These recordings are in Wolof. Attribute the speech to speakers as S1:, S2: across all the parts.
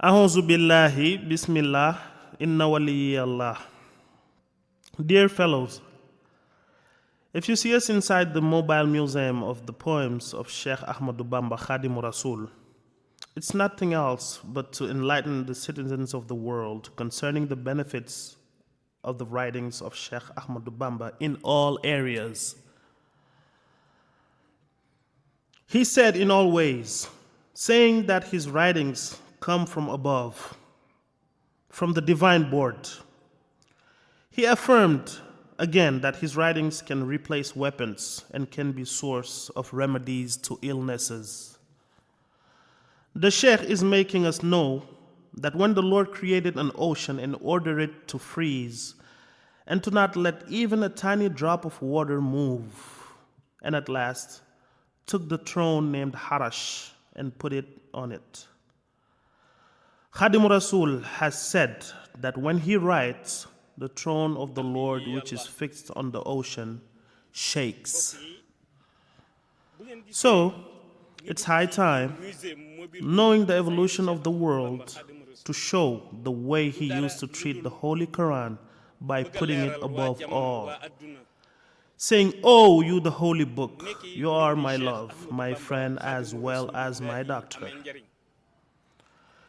S1: A'udhu billahi, bismillah, inna waliyallah. Dear fellows, if you see us inside the mobile museum of the poems of Cheikh Ahmadou Bamba, Khadimou, Rassoul, it's nothing else but to enlighten the citizens of the world concerning the benefits of the writings of Cheikh Ahmadou Bamba in all areas. He said in all ways, saying that his writings come from above, from the divine board. He affirmed again that his writings can replace weapons and can be source of remedies to illnesses. The Cheikh is making us know that when the Lord created an ocean and ordered it to freeze and to not let even a tiny drop of water move, and at last took the throne named Harash and put it on it. Khadimou Rassoul has said that when he writes, the throne of the Lord which is fixed on the ocean shakes. So, it's high time, knowing the evolution of the world, to show the way he used to treat the Holy Quran by putting it above all. Saying, "Oh, you the holy book, you are my love, my friend as well as my doctor."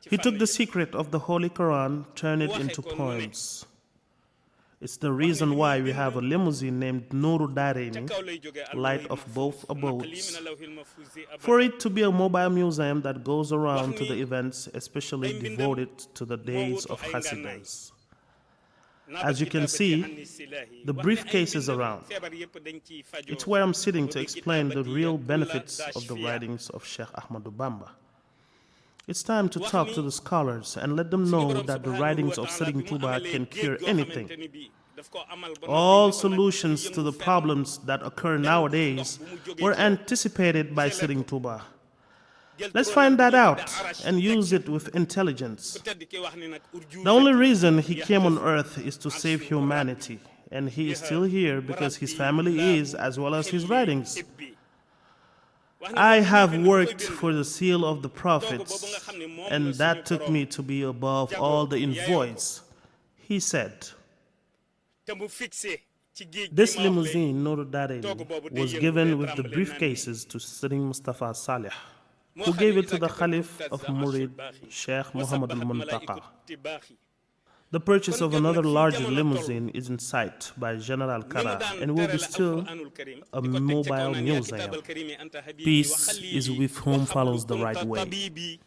S1: He took the secret of the Holy Quran, turned it into poems. It's the reason why we have a limousine named Nuru Darini, light of both abodes, for it to be a mobile museum that goes around to the events especially devoted to the days of Hasidus. As you can see, the briefcase is around. It's where I'm sitting to explain the real benefits of the writings of Cheikh Ahmadou Bamba. It's time to talk to the scholars and let them know that the writings of Serigne Touba can cure anything. All solutions to the problems that occur nowadays were anticipated by Serigne Touba. Let's find that out and use it with intelligence. The only reason he came on earth is to save humanity, and he is still here because his family is, as well as his writings. I have worked for the seal of the prophets, and that took me to be above all the invoice. He said, this limousine, Noor Darayni, was given with the briefcases to Serigne Mustafa Saleh, who gave it to the Khalif of Murid, Cheikh Muhammad al-Muntaqa. The purchase of another larger limousine is in sight by General Kara and will be still a mobile museum. Peace is with whom follows the right way.